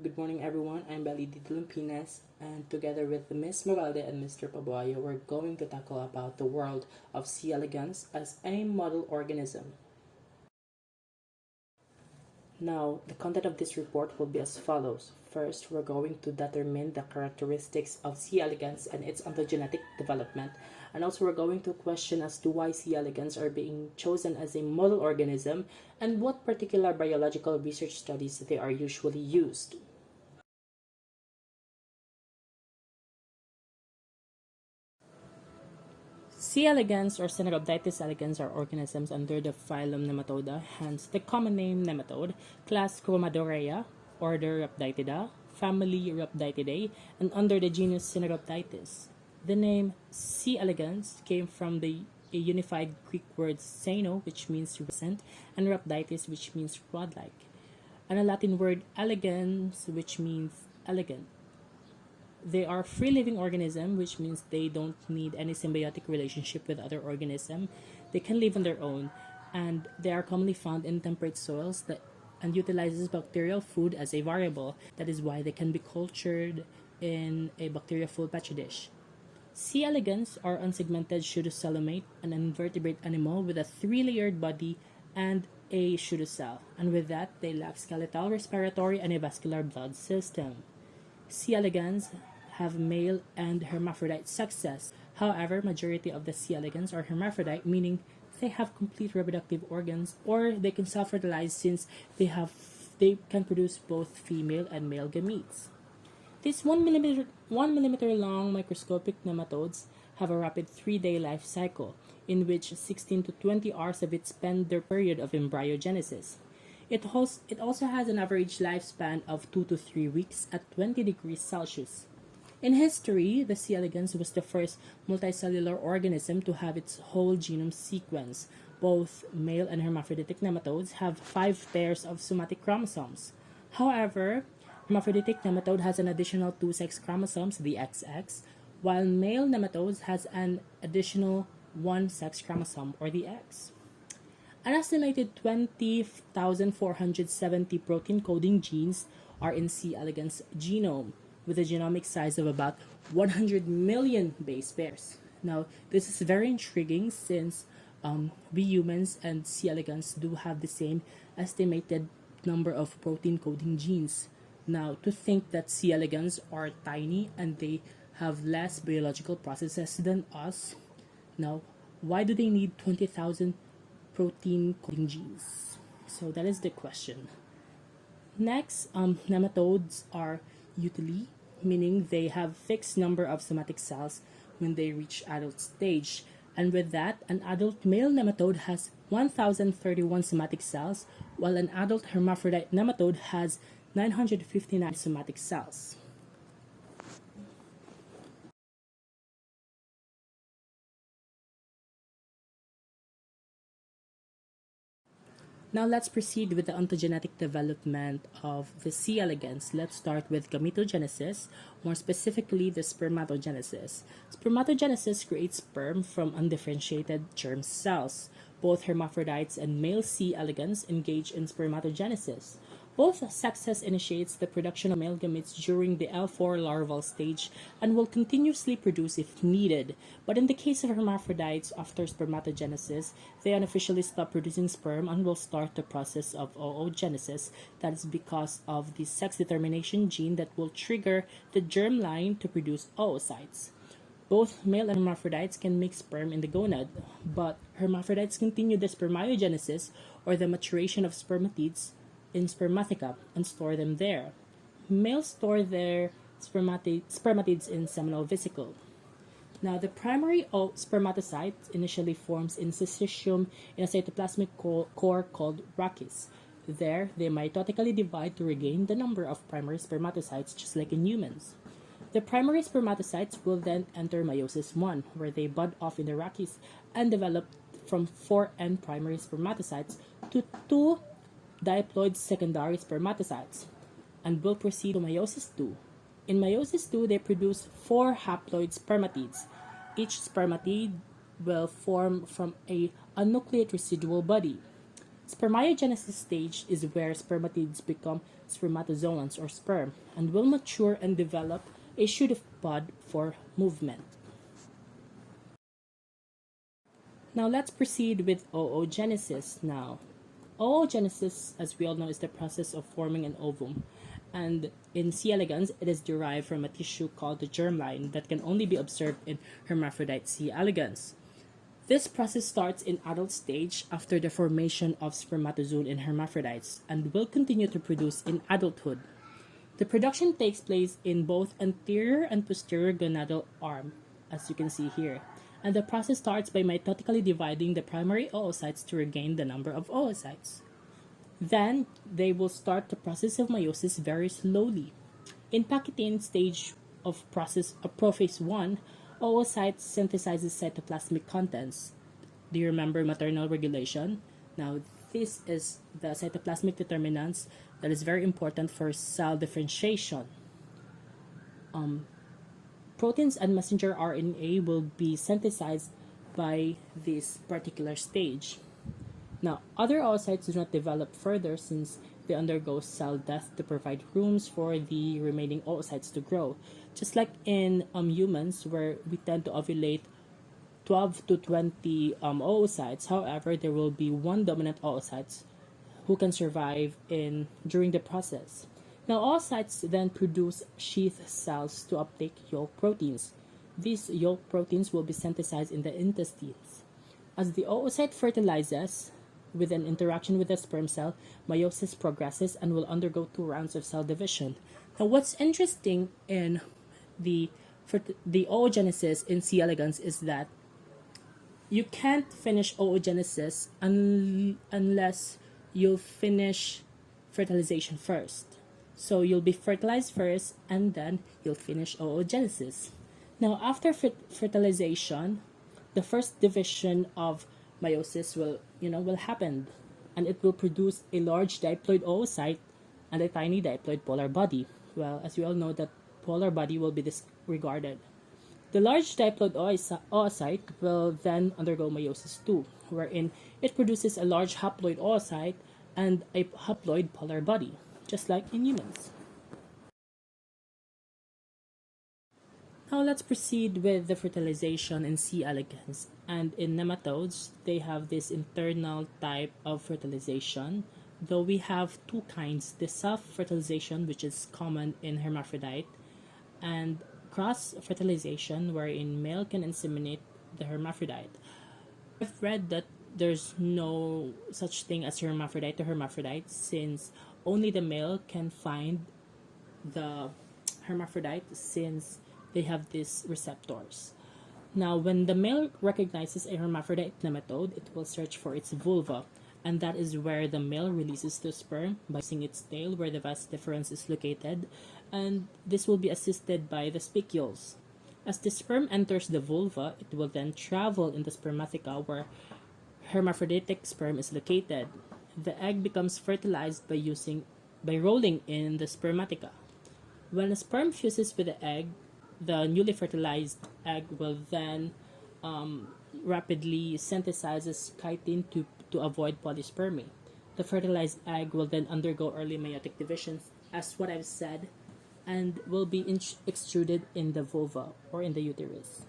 Good morning, everyone. I'm Bali Dito Lumpines, and together with Miss Moralde and Mr. Paboyo, we're going to tackle about the world of C. elegans as a model organism. Now, the content of this report will be as follows. First, we're going to determine the characteristics of C. elegans and its ontogenetic development. And also, we're going to question as to why C. elegans are being chosen as a model organism and what particular biological research studies they are usually used. C. elegans or Cenobambatis elegans are organisms under the phylum Nematoda, hence the common name nematode, class Chromadorea, order Rhabditidae, family Rhabditidae, and under the genus Cenobambatis. The name C. elegans came from the a unified Greek word "seno," which means recent, and Rhabditis, which means rod-like, and a Latin word "elegans," which means elegant. They are free-living organisms, which means they don't need any symbiotic relationship with other organisms. They can live on their own, and they are commonly found in temperate soils and utilizes bacterial food as a variable. That is why they can be cultured in a bacteriophile petri dish. C. elegans are unsegmented pseudocoelomate, an invertebrate animal with a three-layered body and a pseudocell, and with that, they lack skeletal, respiratory, and a vascular blood system. C. elegans have male and hermaphrodite sexes. However, majority of the C. elegans are hermaphrodite, meaning they have complete reproductive organs, or they can self-fertilize since they can produce both female and male gametes. These 1 millimeter long microscopic nematodes have a rapid 3-day life cycle, in which 16 to 20 hours of it spend their period of embryogenesis. It also has an average lifespan of 2 to 3 weeks at 20 degrees Celsius. In history, the C. elegans was the first multicellular organism to have its whole genome sequenced. Both male and hermaphroditic nematodes have 5 pairs of somatic chromosomes. However, hermaphroditic nematode has an additional 2 sex chromosomes, the XX, while male nematodes has an additional 1 sex chromosome, or the X. An estimated 20,470 protein coding genes are in C. elegans genome, with a genomic size of about 100 million base pairs. Now, this is very intriguing since we humans and C. elegans do have the same estimated number of protein coding genes. Now, to think that C. elegans are tiny and they have less biological processes than us, now, why do they need 20,000 protein coding genes? So that is the question. Next, nematodes are eutely, meaning they have fixed number of somatic cells when they reach adult stage. And with that, an adult male nematode has 1,031 somatic cells, while an adult hermaphrodite nematode has 959 somatic cells. Now let's proceed with the ontogenetic development of the C. elegans. Let's start with gametogenesis, more specifically the spermatogenesis. Spermatogenesis creates sperm from undifferentiated germ cells. Both hermaphrodites and male C. elegans engage in spermatogenesis. Both sexes initiates the production of male gametes during the L4 larval stage and will continuously produce if needed. But in the case of hermaphrodites, after spermatogenesis, they unofficially stop producing sperm and will start the process of oogenesis. That is because of the sex determination gene that will trigger the germline to produce oocytes. Both male and hermaphrodites can make sperm in the gonad, but hermaphrodites continue the spermiogenesis, or the maturation of spermatids, in spermatheca and store them there. Males store their spermatids in seminal vesicle. Now, the primary spermatocyte initially forms in sicytium in a cytoplasmic core called rachis. There, they mitotically divide to regain the number of primary spermatocytes, just like in humans. The primary spermatocytes will then enter meiosis 1, where they bud off in the rachis and develop from 4 end primary spermatocytes to 2 diploid secondary spermatocytes, and will proceed to meiosis 2. In meiosis 2, they produce 4 haploid spermatids. Each spermatid will form from a nucleate residual body. Spermiogenesis stage is where spermatids become spermatozoans or sperm and will mature and develop a shoot of pod for movement. Now let's proceed with oogenesis now. Oogenesis, as we all know, is the process of forming an ovum. And in C. elegans, it is derived from a tissue called the germline that can only be observed in hermaphrodite C. elegans. This process starts in adult stage after the formation of spermatozoon in hermaphrodites and will continue to produce in adulthood. The production takes place in both anterior and posterior gonadal arm, as you can see here. And the process starts by mitotically dividing the primary oocytes to regain the number of oocytes. Then, they will start the process of meiosis very slowly. In Pachytene stage of process of prophase 1, oocytes synthesizes cytoplasmic contents. Do you remember maternal regulation? Now, this is the cytoplasmic determinants that is very important for cell differentiation. Proteins and messenger RNA will be synthesized by this particular stage. Now, other oocytes do not develop further since they undergo cell death to provide rooms for the remaining oocytes to grow. Just like in humans, where we tend to ovulate 12 to 20 oocytes, however, there will be one dominant oocyte who can survive during the process. Now, oocytes then produce sheath cells to uptake yolk proteins. These yolk proteins will be synthesized in the intestines. As the oocyte fertilizes with an interaction with the sperm cell, meiosis progresses and will undergo 2 rounds of cell division. Now, what's interesting in the oogenesis in C. elegans is that you can't finish oogenesis unless you finish fertilization first. So you'll be fertilized first and then you'll finish oogenesis. Now, after fertilization, the first division of meiosis will happen, and it will produce a large diploid oocyte and a tiny diploid polar body. Well, as you all know, that polar body will be disregarded. The large diploid oocyte will then undergo meiosis 2, wherein it produces a large haploid oocyte and a haploid polar body, just like in humans. Now let's proceed with the fertilization in C. elegans. And in nematodes, they have this internal type of fertilization, though we have 2 kinds, the self-fertilization, which is common in hermaphrodite, and cross-fertilization, wherein male can inseminate the hermaphrodite. I've read that there's no such thing as hermaphrodite to hermaphrodite, since only the male can find the hermaphrodite, since they have these receptors. Now, when the male recognizes a hermaphrodite nematode, it will search for its vulva, and that is where the male releases the sperm by using its tail where the vas deferens is located, and this will be assisted by the spicules. As the sperm enters the vulva, it will then travel in the spermatheca where hermaphroditic sperm is located. The egg becomes fertilized by rolling in the spermatheca. When a sperm fuses with the egg, the newly fertilized egg will then rapidly synthesizes chitin to avoid polyspermy. The fertilized egg will then undergo early meiotic division, as what I've said, and will be extruded in the vulva or in the uterus.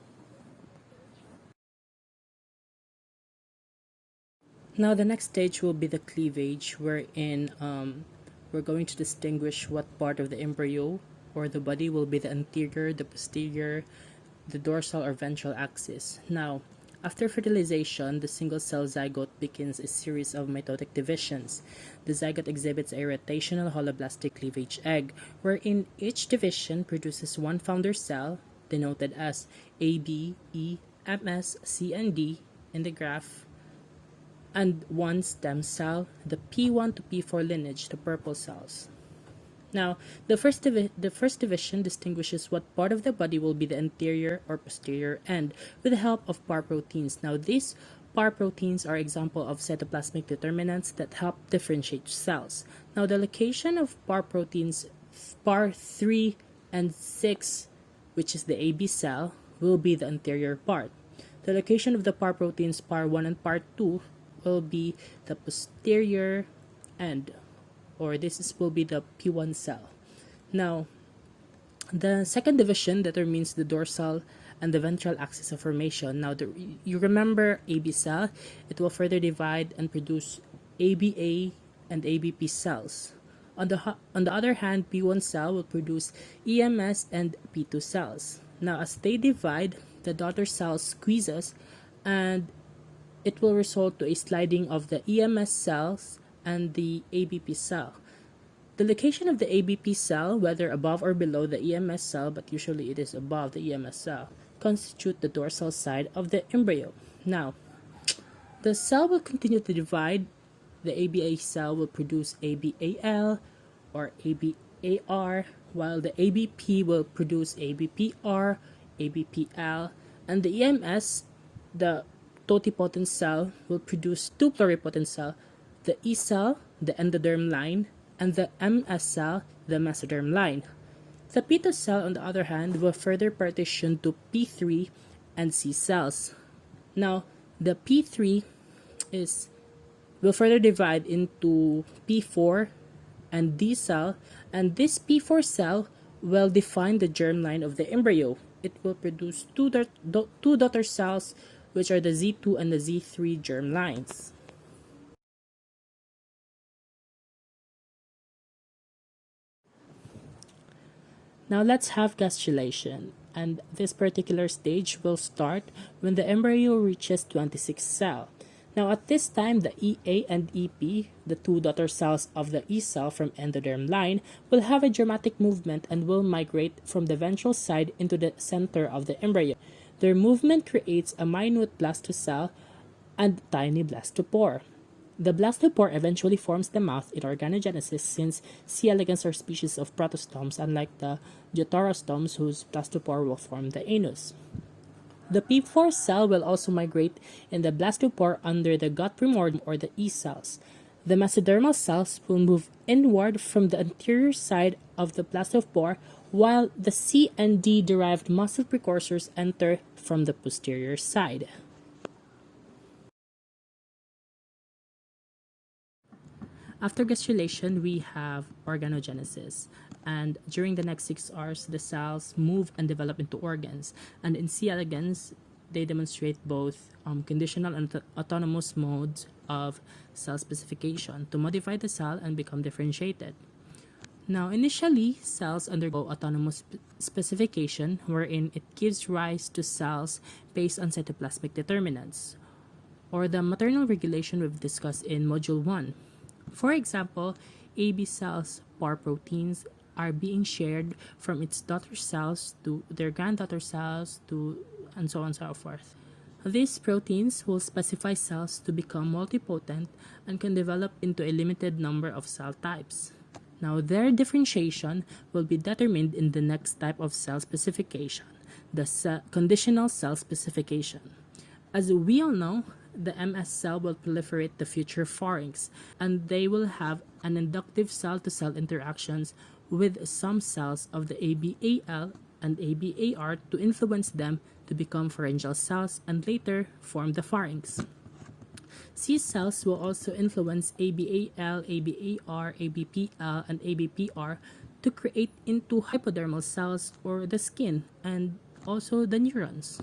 Now the next stage will be the cleavage, wherein we're going to distinguish what part of the embryo or the body will be the anterior, the posterior, the dorsal or ventral axis. Now, after fertilization, the single-cell zygote begins a series of mitotic divisions. The zygote exhibits a rotational holoblastic cleavage egg, wherein each division produces one founder cell, denoted as A, B, E, M, S, C, and D in the graph, and one stem cell, the P1 to P4 lineage, the purple cells. Now, the first division distinguishes what part of the body will be the anterior or posterior end with the help of PAR proteins. Now, these PAR proteins are example of cytoplasmic determinants that help differentiate cells. Now, the location of PAR proteins PAR 3 and 6, which is the AB cell, will be the anterior part. The location of the PAR proteins PAR 1 and PAR 2 will be the posterior end, or will be the P1 cell. Now, the second division determines the dorsal and the ventral axis of formation. Now, you remember AB cell, it will further divide and produce ABA and ABP cells. On the other hand, P1 cell will produce EMS and P2 cells. Now, as they divide, the daughter cell squeezes and it will result to a sliding of the EMS cells and the ABP cell. The location of the ABP cell, whether above or below the EMS cell, but usually it is above the EMS cell, constitute the dorsal side of the embryo. Now, the cell will continue to divide. The ABA cell will produce ABAL or ABAR, while the ABP will produce ABPR, ABPL, and the EMS, the totipotent cell, will produce two pluripotent cells, the E cell, the endoderm line, and the MS cell, the mesoderm line. The P2 cell, on the other hand, will further partition to P3 and C cells. Now, the P3 will further divide into P4 and D cell, and this P4 cell will define the germline of the embryo. It will produce two daughter cells, which are the Z2 and the Z3 germlines. Now let's have gastrulation, and this particular stage will start when the embryo reaches 26 cell. Now at this time, the EA and EP, the two daughter cells of the E cell from endoderm line, will have a dramatic movement and will migrate from the ventral side into the center of the embryo. Their movement creates a minute blastocell and tiny blastopore. The blastopore eventually forms the mouth in organogenesis, since C. elegans are species of protostomes, unlike the deuterostomes whose blastopore will form the anus. The P4 cell will also migrate in the blastopore under the gut primordium or the E cells. The mesodermal cells will move inward from the anterior side of the blastopore, while the C and D derived muscle precursors enter from the posterior side. After gastrulation, we have organogenesis, and during the next 6 hours, the cells move and develop into organs. And in C. elegans, they demonstrate both conditional and autonomous modes of cell specification to modify the cell and become differentiated. Now, initially, cells undergo autonomous specification, wherein it gives rise to cells based on cytoplasmic determinants, or the maternal regulation we've discussed in Module 1. For example, AB cells' PAR proteins are being shared from its daughter cells to their granddaughter cells and so on and so forth. These proteins will specify cells to become multipotent and can develop into a limited number of cell types. Now, their differentiation will be determined in the next type of cell specification, the conditional cell specification. As we all know, the MS cell will proliferate the future pharynx, and they will have an inductive cell-to-cell interactions with some cells of the ABAL and ABAR to influence them to become pharyngeal cells and later form the pharynx. C cells will also influence ABAL, ABAR, ABPL, and ABPR to create into hypodermal cells or the skin, and also the neurons.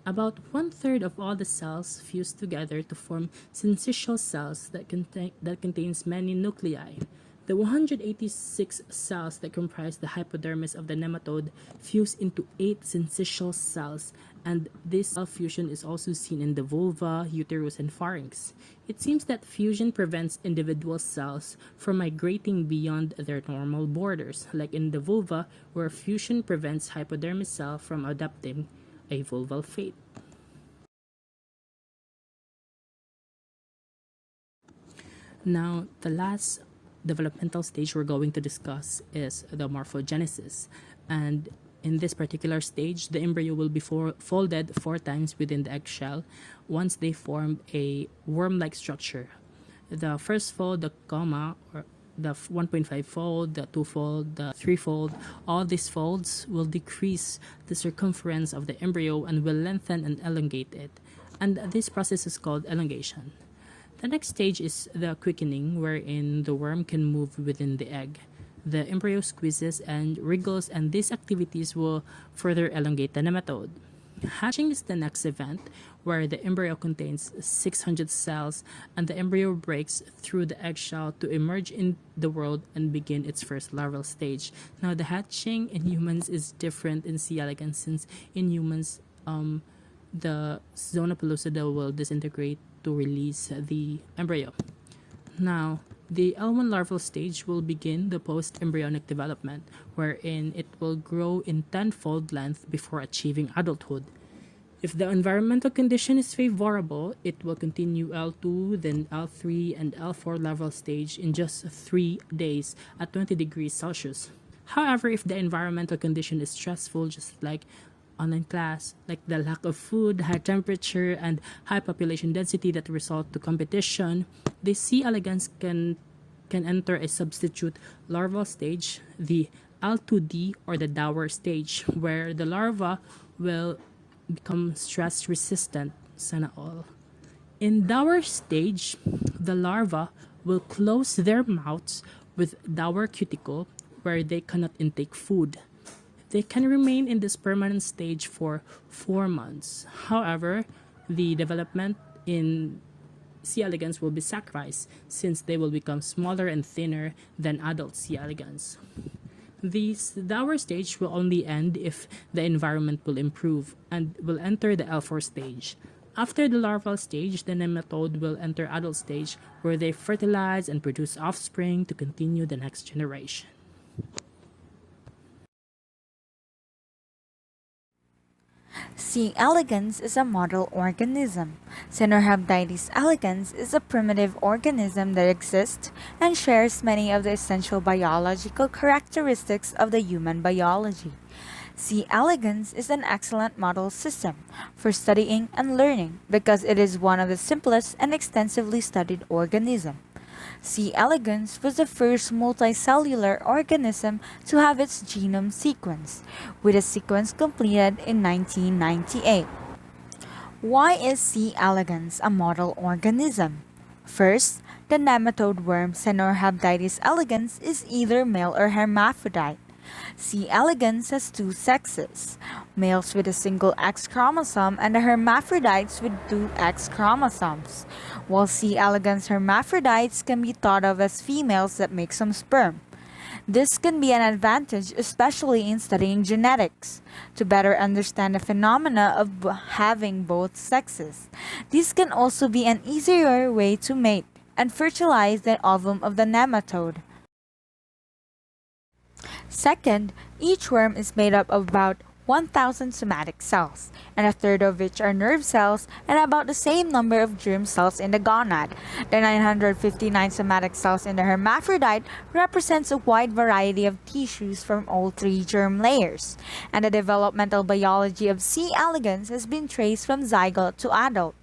About 1/3 of all the cells fuse together to form syncytial cells that contains many nuclei. The 186 cells that comprise the hypodermis of the nematode fuse into 8 syncytial cells, and this cell fusion is also seen in the vulva, uterus, and pharynx. It seems that fusion prevents individual cells from migrating beyond their normal borders, like in the vulva, where fusion prevents hypodermis cell from adopting a vulval fate. Now, the last developmental stage we're going to discuss is the morphogenesis. And in this particular stage, the embryo will be folded 4 times within the eggshell once they form a worm-like structure. The first fold, the comma, or the 1.5 fold, the 2 fold, the 3 fold, all these folds will decrease the circumference of the embryo and will lengthen and elongate it. And this process is called elongation. The next stage is the quickening, wherein the worm can move within the egg. The embryo squeezes and wriggles, and these activities will further elongate the nematode. Hatching is the next event, where the embryo contains 600 cells and the embryo breaks through the eggshell to emerge in the world and begin its first larval stage. Now, the hatching in humans is different in C. elegans, since in humans, the zona pellucida will disintegrate to release the embryo. Now, the L1 larval stage will begin the post-embryonic development, wherein it will grow in tenfold length before achieving adulthood. If the environmental condition is favorable, it will continue L2, then L3, and L4 larval stage in just 3 days at 20 degrees Celsius. However, if the environmental condition is stressful, just like online class, like the lack of food, high temperature, and high population density that result to competition, the C. elegans can enter a substitute larval stage, the L2D or the dower stage, where the larva will become stress resistant. Sana all. In dower stage, the larva will close their mouths with dower cuticle where they cannot intake food. They can remain in this permanent stage for 4 months. However, the development in C. elegans will be sacrificed since they will become smaller and thinner than adult C. elegans. This dower stage will only end if the environment will improve and will enter the L4 stage. After the larval stage, the nematode will enter adult stage where they fertilize and produce offspring to continue the next generation. C. elegans is a model organism. Caenorhabditis elegans is a primitive organism that exists and shares many of the essential biological characteristics of the human biology. C. elegans is an excellent model system for studying and learning because it is one of the simplest and extensively studied organisms. C. elegans was the first multicellular organism to have its genome sequenced, with a sequence completed in 1998. Why is C. elegans a model organism? First, the nematode worm Caenorhabditis elegans is either male or hermaphrodite. C. elegans has 2 sexes, males with a single X chromosome and the hermaphrodites with 2 X chromosomes, while C. elegans hermaphrodites can be thought of as females that make some sperm. This can be an advantage, especially in studying genetics, to better understand the phenomena of having both sexes. This can also be an easier way to mate and fertilize the ovum of the nematode. Second, each worm is made up of about 1,000 somatic cells, and a third of which are nerve cells, and about the same number of germ cells in the gonad. The 959 somatic cells in the hermaphrodite represents a wide variety of tissues from all 3 germ layers, and the developmental biology of C. elegans has been traced from zygote to adult.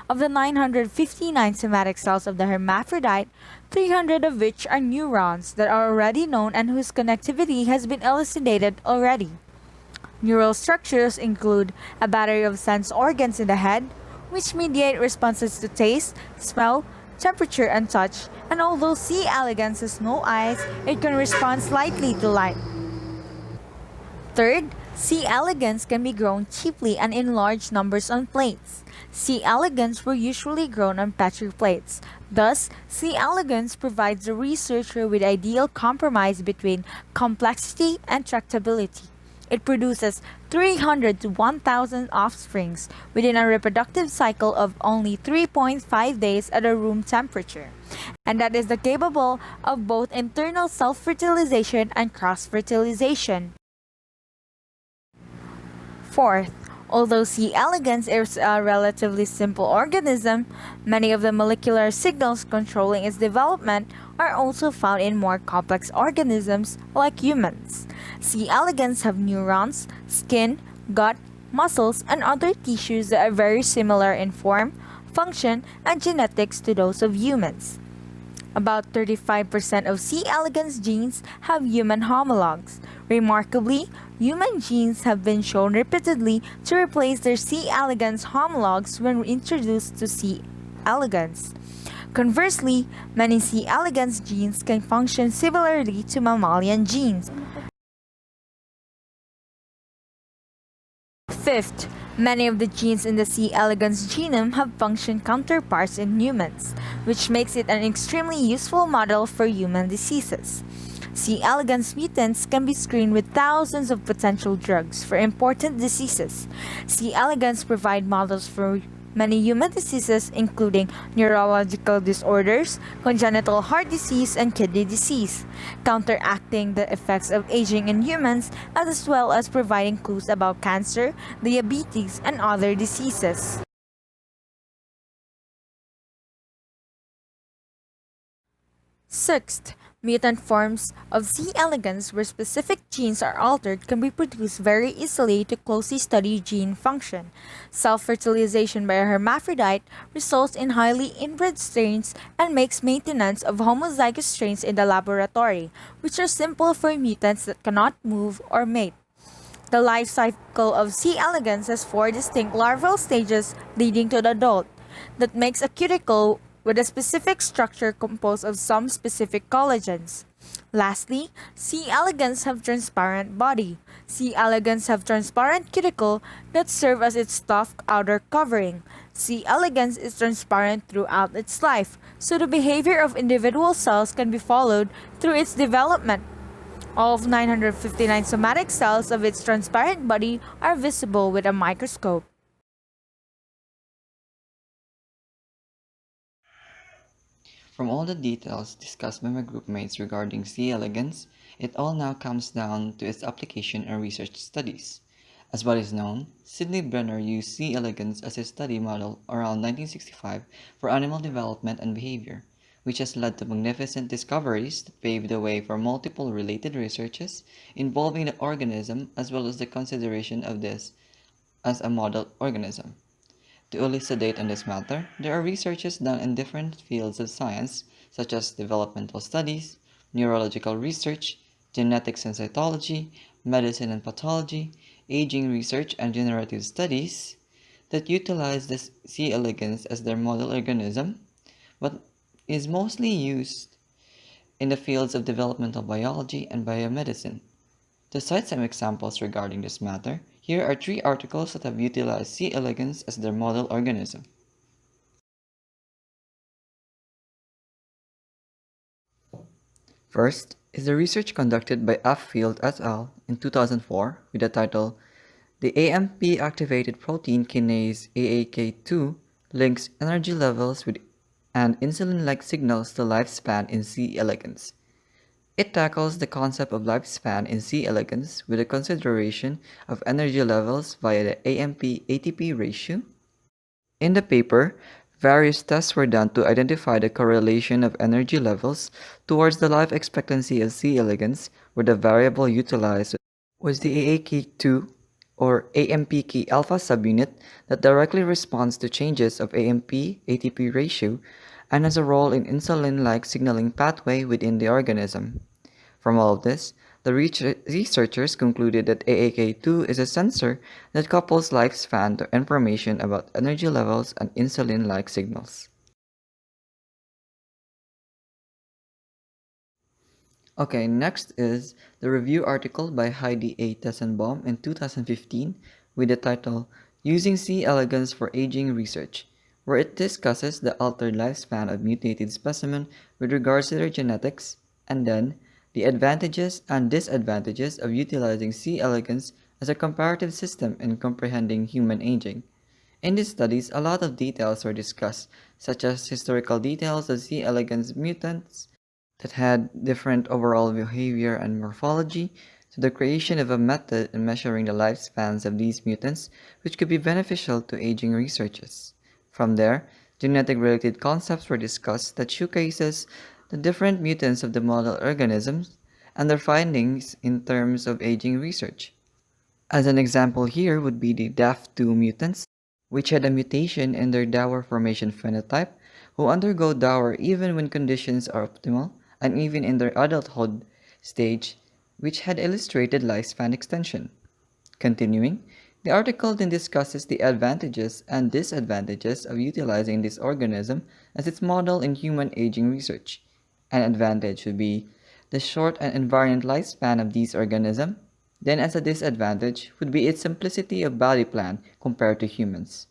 Of the 959 somatic cells of the hermaphrodite, 300 of which are neurons that are already known and whose connectivity has been elucidated already. Neural structures include a battery of sense organs in the head, which mediate responses to taste, smell, temperature, and touch, and although C. elegans has no eyes, it can respond slightly to light. Third, C. elegans can be grown cheaply and in large numbers on plates. C. elegans were usually grown on Petri plates. Thus, C. elegans provides the researcher with ideal compromise between complexity and tractability. It produces 300 to 1,000 offsprings within a reproductive cycle of only 3.5 days at a room temperature, and that is capable of both internal self-fertilization and cross-fertilization. Fourth, although C. elegans is a relatively simple organism, many of the molecular signals controlling its development are also found in more complex organisms like humans. C. elegans have neurons, skin, gut, muscles, and other tissues that are very similar in form, function, and genetics to those of humans. About 35% of C. elegans genes have human homologs. Remarkably, human genes have been shown repeatedly to replace their C. elegans homologs when introduced to C. elegans. Conversely, many C. elegans genes can function similarly to mammalian genes. Fifth, many of the genes in the C. elegans genome have function counterparts in humans, which makes it an extremely useful model for human diseases. C. elegans mutants can be screened with thousands of potential drugs for important diseases. C. elegans provide models for many human diseases, including neurological disorders, congenital heart disease, and kidney disease, counteracting the effects of aging in humans, as well as providing clues about cancer, diabetes, and other diseases. Sixth, mutant forms of C. elegans where specific genes are altered can be produced very easily to closely study gene function. Self-fertilization by a hermaphrodite results in highly inbred strains and makes maintenance of homozygous strains in the laboratory, which are simple for mutants that cannot move or mate. The life cycle of C. elegans has four distinct larval stages leading to the adult. That makes a cuticle with a specific structure composed of some specific collagens. Lastly, C. elegans have transparent body. C. elegans have transparent cuticle that serve as its tough outer covering. C. elegans is transparent throughout its life, so the behavior of individual cells can be followed through its development. All of 959 somatic cells of its transparent body are visible with a microscope. From all the details discussed by my groupmates regarding C. elegans, it all now comes down to its application and research studies. As what is known, Sidney Brenner used C. elegans as his study model around 1965 for animal development and behavior, which has led to magnificent discoveries that paved the way for multiple related researches involving the organism as well as the consideration of this as a model organism. To elucidate on this matter, there are researches done in different fields of science, such as developmental studies, neurological research, genetics and cytology, medicine and pathology, aging research, and generative studies, that utilize the C. elegans as their model organism, but is mostly used in the fields of developmental biology and biomedicine. To cite some examples regarding this matter, here are three articles that have utilized C. elegans as their model organism. First is the research conducted by Field et al. In 2004 with the title "The AMP-activated protein kinase AAK2 links energy levels with and insulin-like signals to lifespan in C. elegans." It tackles the concept of lifespan in C. elegans with a consideration of energy levels via the AMP-ATP ratio. In the paper, various tests were done to identify the correlation of energy levels towards the life expectancy of C. elegans, where the variable utilized was the AAK2 or AMPK alpha subunit that directly responds to changes of AMP-ATP ratio and has a role in insulin-like signaling pathway within the organism. From all of this, the researchers concluded that AAK2 is a sensor that couples lifespan to information about energy levels and insulin-like signals. Okay, next is the review article by Heidi A. Tessenbaum in 2015 with the title "Using C. elegans for Aging Research," where it discusses the altered lifespan of mutated specimen with regards to their genetics, and then the advantages and disadvantages of utilizing C. elegans as a comparative system in comprehending human aging. In these studies, a lot of details were discussed, such as historical details of C. elegans mutants that had different overall behavior and morphology, to the creation of a method in measuring the lifespans of these mutants, which could be beneficial to aging researches. From there, genetic-related concepts were discussed that showcases the different mutants of the model organisms and their findings in terms of aging research. As an example here would be the DAF2 mutants, which had a mutation in their Dower formation phenotype, who undergo Dower even when conditions are optimal, and even in their adulthood stage, which had illustrated lifespan extension. Continuing, The article then discusses the advantages and disadvantages of utilizing this organism as its model in human aging research. An advantage would be the short and invariant lifespan of these organisms, then as a disadvantage would be its simplicity of body plan compared to humans.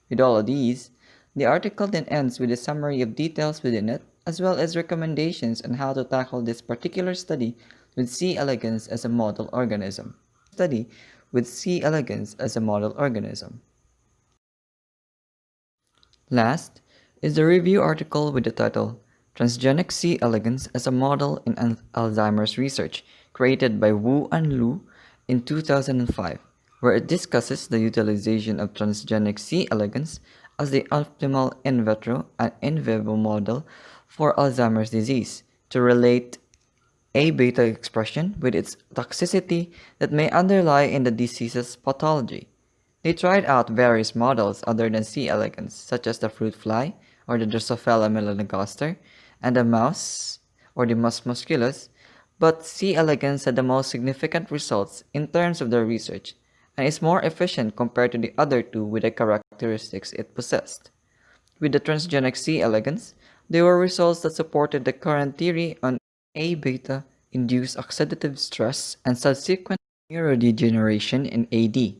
With all of these, the article then ends with a summary of details within it, as well as recommendations on how to tackle this particular study with C. elegans as a model organism. Study with C. elegans as a model organism. Last is the review article with the title Transgenic C. elegans as a Model in Alzheimer's Research, created by Wu and Lu in 2005, where it discusses the utilization of transgenic C. elegans as the optimal in vitro and in vivo model for Alzheimer's disease to relate A beta expression with its toxicity that may underlie in the disease's pathology. They tried out various models other than C. elegans, such as the fruit fly or the Drosophila melanogaster, and the mouse or the mus musculus, but C. elegans had the most significant results in terms of their research and is more efficient compared to the other two with the characteristics it possessed. With the transgenic C. elegans, there were results that supported the current theory on A beta induced oxidative stress and subsequent neurodegeneration in AD.